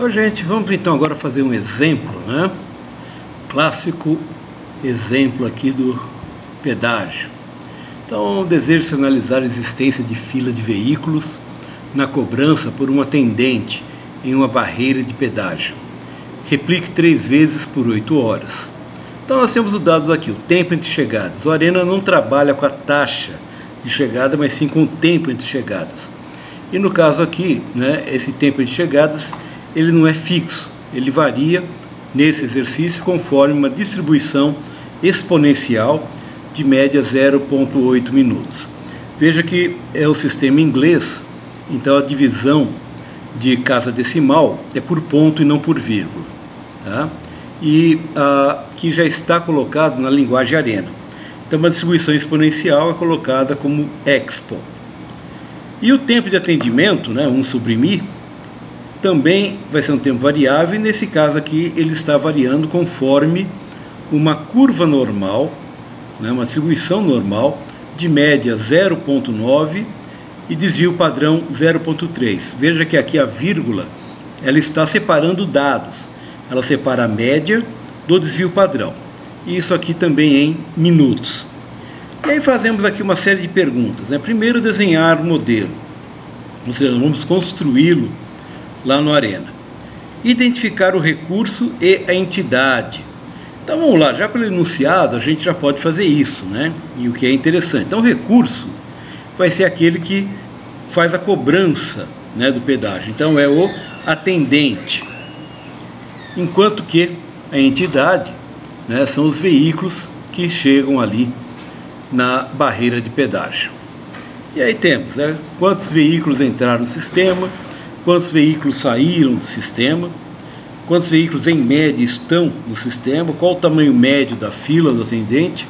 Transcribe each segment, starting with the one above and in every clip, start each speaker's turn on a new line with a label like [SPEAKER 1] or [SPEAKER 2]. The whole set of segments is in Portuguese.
[SPEAKER 1] Ô, gente, vamos então agora fazer um exemplo, né? Clássico exemplo aqui do pedágio. Então, deseja-se analisar a existência de fila de veículos na cobrança por um atendente em uma barreira de pedágio. Replique 3 vezes por 8 horas. Então, nós temos os dados aqui, o tempo entre chegadas. O Arena não trabalha com a taxa de chegada, mas sim com o tempo entre chegadas. E no caso aqui, né, esse tempo entre chegadas, ele não é fixo, ele varia nesse exercício conforme uma distribuição exponencial de média 0,8 minutos. Veja que é o sistema inglês, então a divisão de casa decimal é por ponto e não por vírgula, tá? E que já está colocado na linguagem Arena. Então uma distribuição exponencial é colocada como expo. E o tempo de atendimento, né, 1 sobre μ, também vai ser um tempo variável, e nesse caso aqui ele está variando conforme uma curva normal, né, uma distribuição normal, de média 0,9 e desvio padrão 0,3. Veja que aqui a vírgula ela está separando dados, ela separa a média do desvio padrão, e isso aqui também em minutos. E aí fazemos aqui uma série de perguntas, né? Primeiro, desenhar o modelo, ou seja, vamos construí-lo lá no Arena. Identificar o recurso e a entidade. Então vamos lá, já pelo enunciado a gente já pode fazer isso, né? E o que é interessante. Então o recurso vai ser aquele que faz a cobrança, né, do pedágio. Então é o atendente. Enquanto que a entidade, né, são os veículos que chegam ali na barreira de pedágio. E aí temos, né, quantos veículos entraram no sistema, quantos veículos saíram do sistema, quantos veículos em média estão no sistema, qual o tamanho médio da fila do atendente,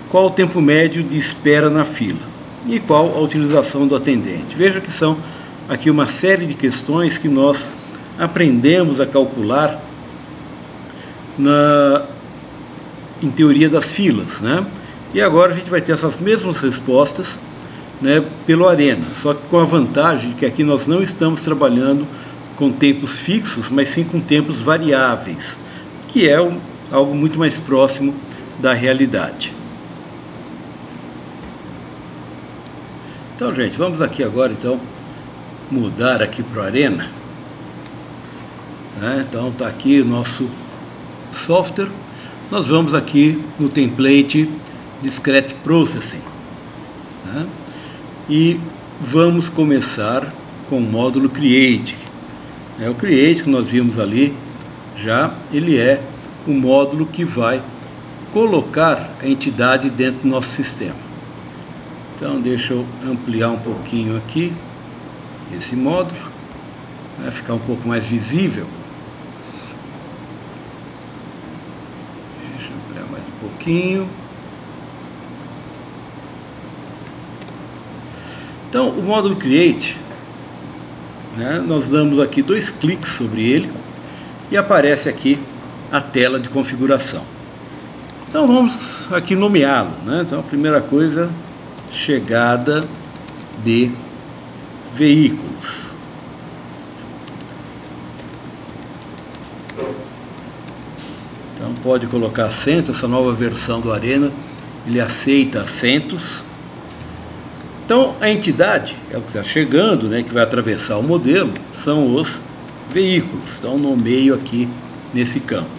[SPEAKER 1] qual o tempo médio de espera na fila e qual a utilização do atendente. Veja que são aqui uma série de questões que nós aprendemos a calcular em teoria das filas, né? E agora a gente vai ter essas mesmas respostas, né, pelo Arena, só que com a vantagem de que aqui nós não estamos trabalhando com tempos fixos, mas sim com tempos variáveis, que é algo muito mais próximo da realidade. Então, gente, vamos aqui agora então mudar aqui para o Arena, né? Então está aqui o nosso software. Nós vamos aqui no template Discrete Processing, né? E vamos começar com o módulo Create. O Create, que nós vimos ali já, ele é o módulo que vai colocar a entidade dentro do nosso sistema. Então deixa eu ampliar um pouquinho aqui esse módulo, vai ficar um pouco mais visível. Deixa eu ampliar mais um pouquinho. Então, o módulo Create, né, nós damos aqui 2 cliques sobre ele e aparece aqui a tela de configuração. Então, vamos aqui nomeá-lo, né? Então, a primeira coisa, chegada de veículos. Então, pode colocar assento, essa nova versão do Arena, ele aceita assentos. Então, a entidade, é o que está chegando, né, que vai atravessar o modelo, são os veículos. Então, nomeio aqui nesse campo.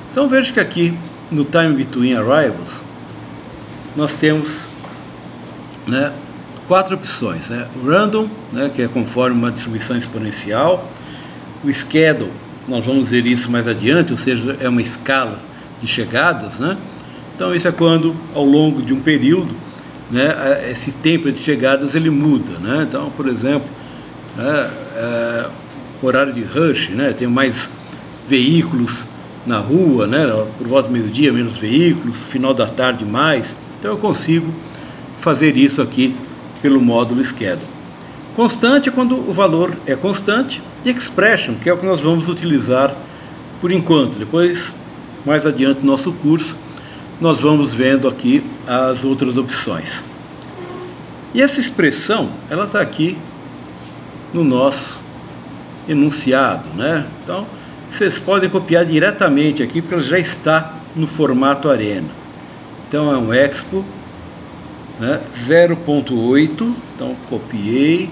[SPEAKER 1] Então, veja que aqui no Time Between Arrivals, nós temos, né, 4 opções, né? O Random, né, que é conforme uma distribuição exponencial. O Schedule, nós vamos ver isso mais adiante, ou seja, é uma escala de chegadas, né? Então isso é quando ao longo de um período, né, esse tempo de chegadas ele muda, né? Então, por exemplo, horário de rush, né, tem mais veículos na rua, né, por volta do meio-dia menos veículos, final da tarde mais. Então eu consigo fazer isso aqui pelo módulo Schedule. Constante é quando o valor é constante, e Expression, que é o que nós vamos utilizar por enquanto. Depois, mais adiante no nosso curso, nós vamos vendo aqui as outras opções. E essa expressão, ela está aqui no nosso enunciado, né? Então, vocês podem copiar diretamente aqui, porque ela já está no formato Arena. Então, é um Expo, né, 0.8, então copiei,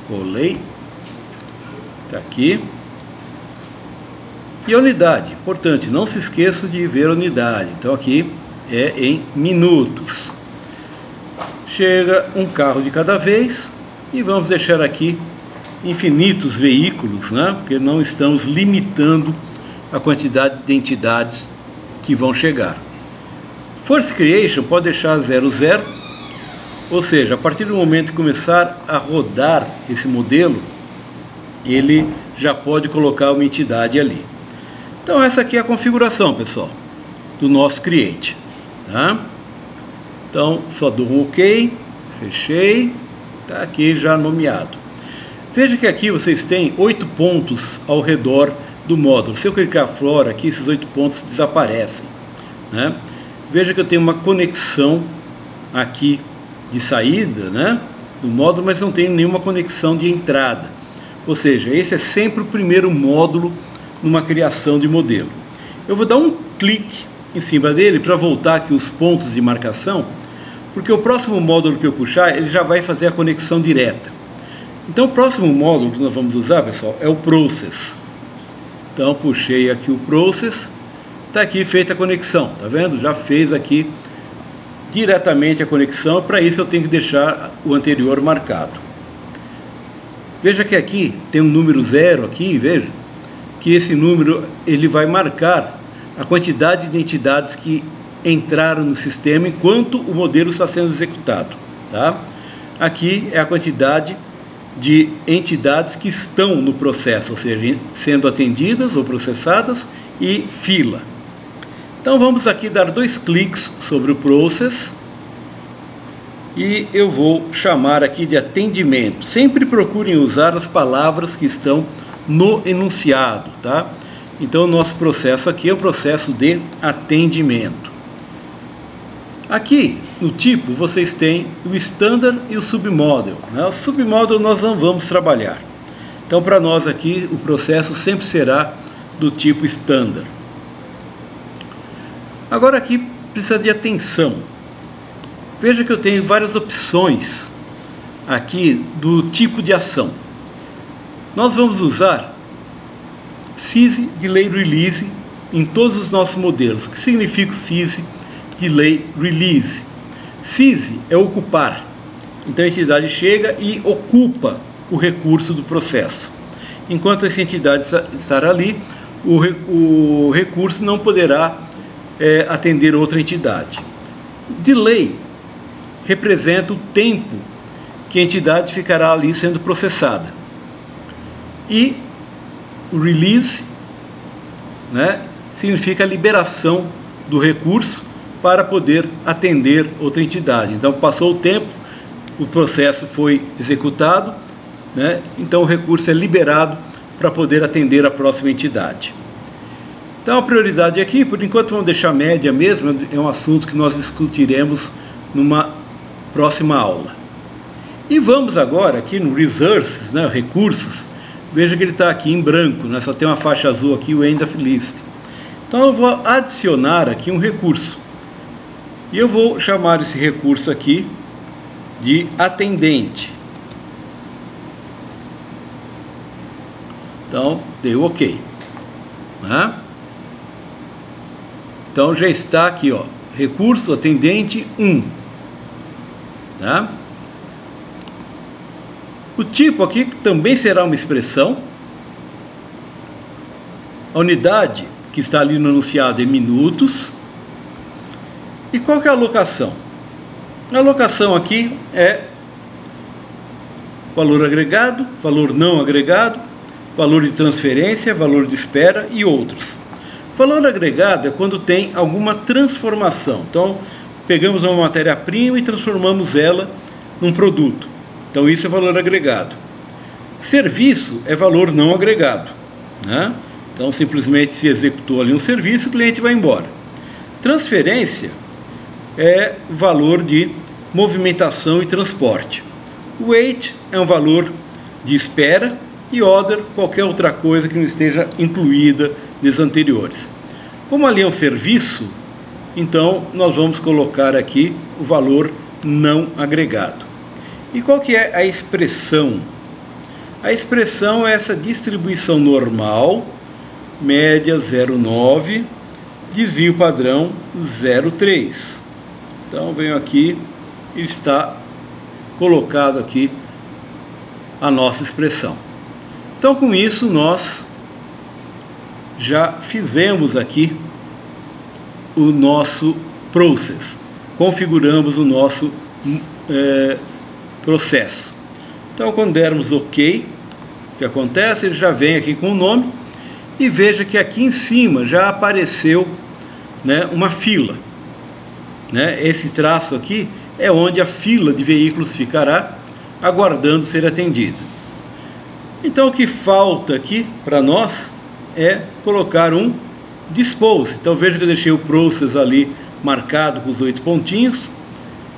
[SPEAKER 1] colei, está aqui. E a unidade, importante, não se esqueça de ver a unidade. Então aqui é em minutos. Chega um carro de cada vez e vamos deixar aqui infinitos veículos, né? Porque não estamos limitando a quantidade de entidades que vão chegar. Force Creation pode deixar 00, ou seja, a partir do momento que começar a rodar esse modelo, ele já pode colocar uma entidade ali. Então essa aqui é a configuração, pessoal, do nosso Create, tá? Então só dou um OK, fechei, está aqui já nomeado. Veja que aqui vocês têm 8 pontos ao redor do módulo. Se eu clicar fora aqui, esses 8 pontos desaparecem, né? Veja que eu tenho uma conexão aqui de saída, né, do módulo, mas não tenho nenhuma conexão de entrada. Ou seja, esse é sempre o primeiro módulo numa criação de modelo. Eu vou dar um clique em cima dele para voltar aqui os pontos de marcação, porque o próximo módulo que eu puxar, ele já vai fazer a conexão direta. Então o próximo módulo que nós vamos usar, pessoal, é o Process. Então puxei aqui o Process, está aqui feita a conexão, tá vendo? Já fez aqui diretamente a conexão. Para isso eu tenho que deixar o anterior marcado. Veja que aqui tem um número 0 aqui, veja que esse número ele vai marcar a quantidade de entidades que entraram no sistema enquanto o modelo está sendo executado, tá? Aqui é a quantidade de entidades que estão no processo, ou seja, sendo atendidas ou processadas, e fila. Então vamos aqui dar 2 cliques sobre o Process e eu vou chamar aqui de atendimento. Sempre procurem usar as palavras que estão no enunciado, tá? Então o nosso processo aqui é o processo de atendimento. Aqui no tipo vocês têm o Standard e o Submodel, né? O Submodel nós não vamos trabalhar. Então para nós aqui o processo sempre será do tipo Standard. Agora aqui precisa de atenção. Veja que eu tenho várias opções aqui do tipo de ação. Nós vamos usar Seize Delay Release em todos os nossos modelos. O que significa o Seize Delay Release? Seize é ocupar. Então a entidade chega e ocupa o recurso do processo. Enquanto essa entidade estar ali, o recurso não poderá atender outra entidade. Delay representa o tempo que a entidade ficará ali sendo processada. E o release, né, significa a liberação do recurso para poder atender outra entidade. Então passou o tempo, o processo foi executado, né, então o recurso é liberado para poder atender a próxima entidade. Então a prioridade aqui, por enquanto vamos deixar média mesmo, é um assunto que nós discutiremos numa próxima aula. E vamos agora aqui no Resources, né, recursos. Veja que ele está aqui em branco, né, só tem uma faixa azul aqui, o End of List. Então eu vou adicionar aqui um recurso. E eu vou chamar esse recurso aqui de atendente. Então dei o OK, né? Então já está aqui, ó, recurso atendente 1, tá? O tipo aqui também será uma expressão. A unidade que está ali no enunciado é minutos. E qual que é a alocação? A alocação aqui é valor agregado, valor não agregado, valor de transferência, valor de espera e outros. Valor agregado é quando tem alguma transformação. Então, pegamos uma matéria-prima e transformamos ela num produto. Então, isso é valor agregado. Serviço é valor não agregado, né? Então, simplesmente se executou ali um serviço, o cliente vai embora. Transferência é valor de movimentação e transporte. Wait é um valor de espera e other qualquer outra coisa que não esteja incluída nos anteriores. Como ali é um serviço, então nós vamos colocar aqui o valor não agregado. E qual que é a expressão? A expressão é essa distribuição normal, média 0,9, desvio padrão 0,3. Então venho aqui e está colocado aqui a nossa expressão. Então com isso nós já fizemos aqui o nosso process, configuramos o nosso processo. Então quando dermos OK, o que acontece? Ele já vem aqui com o nome e veja que aqui em cima já apareceu, né, uma fila, né? Esse traço aqui é onde a fila de veículos ficará aguardando ser atendida. Então o que falta aqui para nós é colocar um dispose. Então veja que eu deixei o process ali marcado com os 8 pontinhos.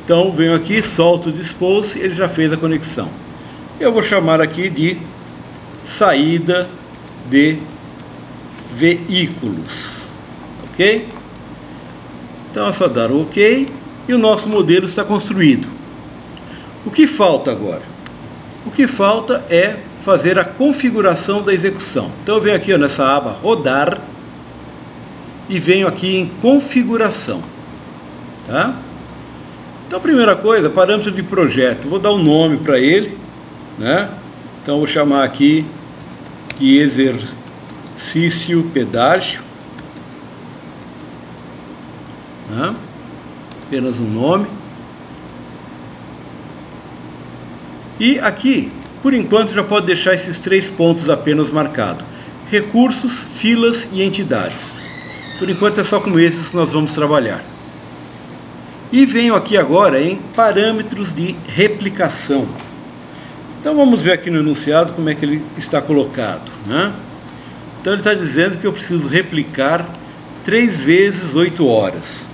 [SPEAKER 1] Então venho aqui, solto o dispose, ele já fez a conexão. Eu vou chamar aqui de saída de veículos, ok? Então é só dar o OK e o nosso modelo está construído. O que falta agora? O que falta é fazer a configuração da execução. Então eu venho aqui, ó, nessa aba rodar e venho aqui em configuração, tá? Então a primeira coisa, parâmetro de projeto, vou dar um nome para ele, né? Então vou chamar aqui de exercício pedágio, né? Apenas um nome. E aqui, por enquanto, já pode deixar esses 3 pontos apenas marcados: recursos, filas e entidades. Por enquanto é só com esses que nós vamos trabalhar. E venho aqui agora em parâmetros de replicação. Então vamos ver aqui no enunciado como é que ele está colocado, né? Então ele está dizendo que eu preciso replicar 3 vezes 8 horas.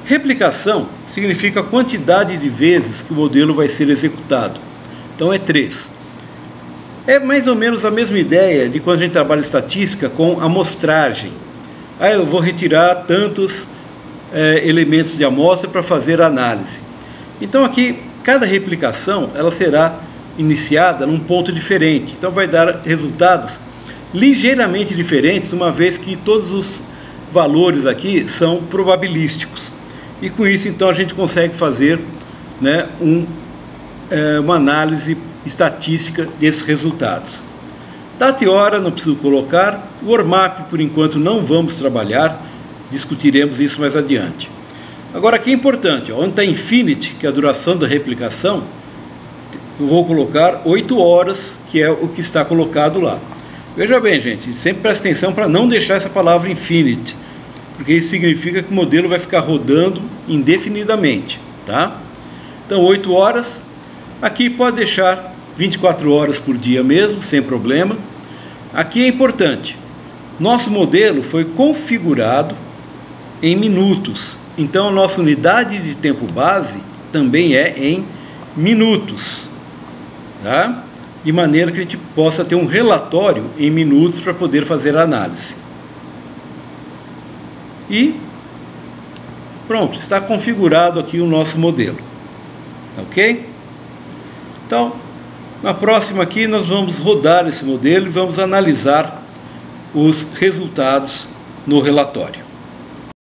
[SPEAKER 1] Replicação significa a quantidade de vezes que o modelo vai ser executado. Então é 3. É mais ou menos a mesma ideia de quando a gente trabalha estatística com amostragem. Eu vou retirar tantos elementos de amostra para fazer a análise. Então aqui, cada replicação ela será iniciada num ponto diferente. Então vai dar resultados ligeiramente diferentes, uma vez que todos os valores aqui são probabilísticos. E com isso, então, a gente consegue fazer, né, uma análise estatística desses resultados. Data e hora não preciso colocar. O warmap, por enquanto, não vamos trabalhar. Discutiremos isso mais adiante. Agora, aqui é importante, onde está infinity, que é a duração da replicação, eu vou colocar 8 horas, que é o que está colocado lá. Veja bem, gente, sempre presta atenção para não deixar essa palavra infinity, porque isso significa que o modelo vai ficar rodando indefinidamente, tá? Então 8 horas, aqui pode deixar 24 horas por dia mesmo, sem problema. Aqui é importante, nosso modelo foi configurado em minutos, então a nossa unidade de tempo base também é em minutos, tá? De maneira que a gente possa ter um relatório em minutos para poder fazer a análise. E pronto, está configurado aqui o nosso modelo, ok? Então, na próxima aqui nós vamos rodar esse modelo e vamos analisar os resultados no relatório.